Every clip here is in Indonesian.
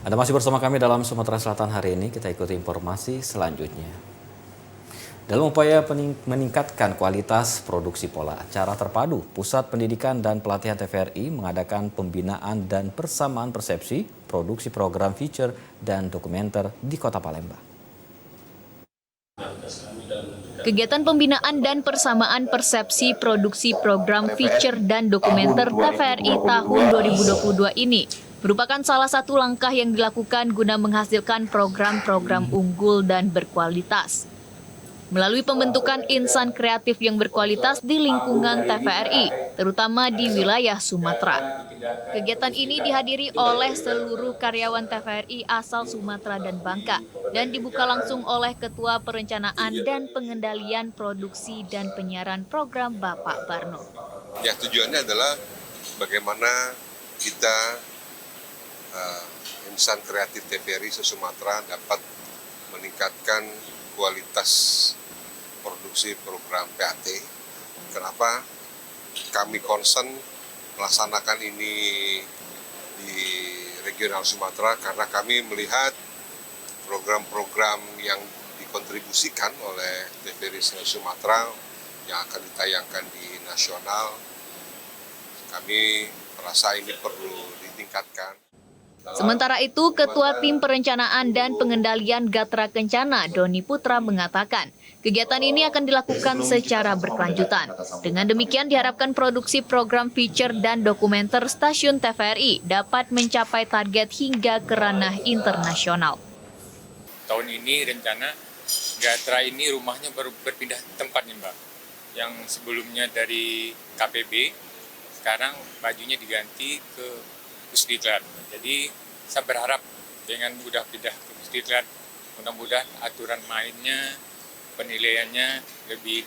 Anda masih bersama kami dalam Sumatera Selatan hari ini. Kita ikuti informasi selanjutnya. Dalam upaya meningkatkan kualitas produksi pola acara terpadu, Pusat Pendidikan dan Pelatihan TVRI mengadakan pembinaan dan persamaan persepsi produksi program feature dan dokumenter di Kota Palembang. Kegiatan pembinaan dan persamaan persepsi produksi program feature dan dokumenter TVRI tahun 2022 ini merupakan salah satu langkah yang dilakukan guna menghasilkan program-program unggul dan berkualitas. Melalui pembentukan insan kreatif yang berkualitas di lingkungan TVRI, terutama di wilayah Sumatera. Kegiatan ini dihadiri oleh seluruh karyawan TVRI asal Sumatera dan Bangka dan dibuka langsung oleh Ketua Perencanaan dan Pengendalian Produksi dan Penyiaran Program Bapak Barno. Ya, tujuannya adalah bagaimana kita insan kreatif TVRI se-Sumatera dapat meningkatkan kualitas produksi program PAT. Kenapa kami concern melaksanakan ini di regional Sumatera? Karena kami melihat program-program yang dikontribusikan oleh TVRI Sumatera yang akan ditayangkan di nasional, kami merasa ini perlu ditingkatkan. Sementara itu, Ketua Tim Perencanaan dan Pengendalian Gatra Kencana, Doni Putra, mengatakan kegiatan ini akan dilakukan secara berkelanjutan. Dengan demikian diharapkan produksi program feature dan dokumenter stasiun TVRI dapat mencapai target hingga ke ranah internasional. Tahun ini rencana Gatra ini rumahnya baru berpindah tempat nih Mbak. Yang sebelumnya dari KPB, sekarang bajunya diganti ke Pusdiklat. Jadi saya berharap dengan udah pindah ke Pusdiklat, mudah-mudahan aturan mainnya, penilaiannya lebih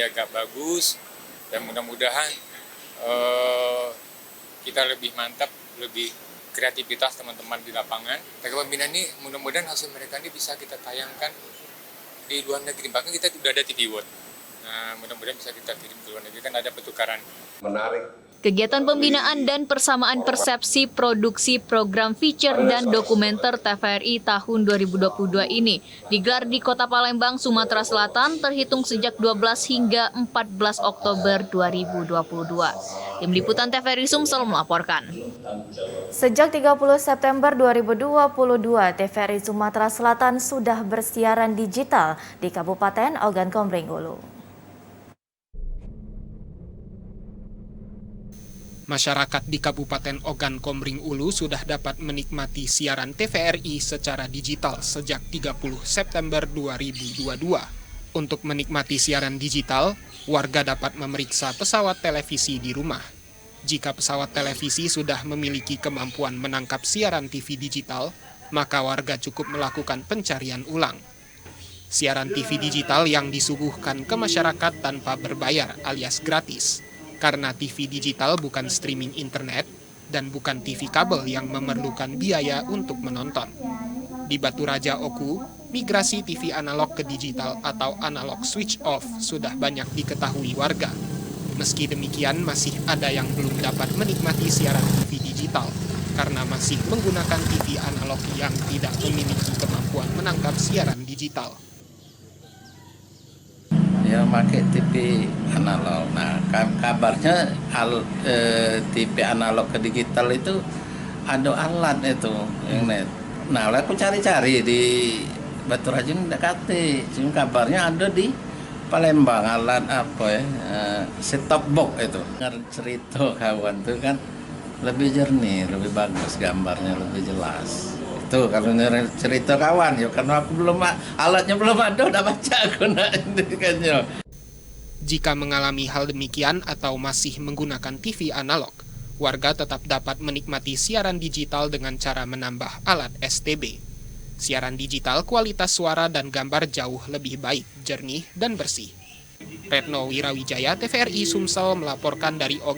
agak bagus, dan mudah-mudahan kita lebih mantap, lebih kreativitas teman-teman di lapangan. Program pembinaan ini mudah-mudahan hasil mereka ini bisa kita tayangkan di luar negeri. Bahkan kita sudah ada TV World. Nah, mudah-mudahan bisa kita kirim ke luar negeri, kan ada pertukaran. Menarik. Kegiatan pembinaan dan persamaan persepsi produksi program feature dan dokumenter TVRI tahun 2022 ini digelar di Kota Palembang, Sumatera Selatan terhitung sejak 12 hingga 14 Oktober 2022. Tim Liputan TVRI Sumsel melaporkan. Sejak 30 September 2022, TVRI Sumatera Selatan sudah bersiaran digital di Kabupaten Ogan Komering Ulu. Masyarakat di Kabupaten Ogan Komering Ulu sudah dapat menikmati siaran TVRI secara digital sejak 30 September 2022. Untuk menikmati siaran digital, warga dapat memeriksa pesawat televisi di rumah. Jika pesawat televisi sudah memiliki kemampuan menangkap siaran TV digital, maka warga cukup melakukan pencarian ulang. Siaran TV digital yang disuguhkan ke masyarakat tanpa berbayar alias gratis. Karena TV digital bukan streaming internet dan bukan TV kabel yang memerlukan biaya untuk menonton. Di Batu Raja Oku, migrasi TV analog ke digital atau analog switch off sudah banyak diketahui warga. Meski demikian, masih ada yang belum dapat menikmati siaran TV digital karena masih menggunakan TV analog yang tidak memiliki kemampuan menangkap siaran digital. Ya, pakai TV analog. Nah, kabarnya TV analog ke digital itu ada alat itu yang net. Nah, aku cari-cari di Batu Raja ini dekati. Cuma kabarnya ada di Palembang alat apa ya? Set top box itu. Cerita kawan tuh kan lebih jernih, lebih bagus gambarnya, lebih jelas. Tuh kalau cerita kawan ya, karena aku belum alatnya belum ada, udah baca aku kan. Jika mengalami hal demikian atau masih menggunakan TV analog, warga tetap dapat menikmati siaran digital dengan cara menambah alat STB. Siaran digital kualitas suara dan gambar jauh lebih baik, jernih dan bersih. Retno Wirawijaya, TVRI Sumsel melaporkan dari Ogan.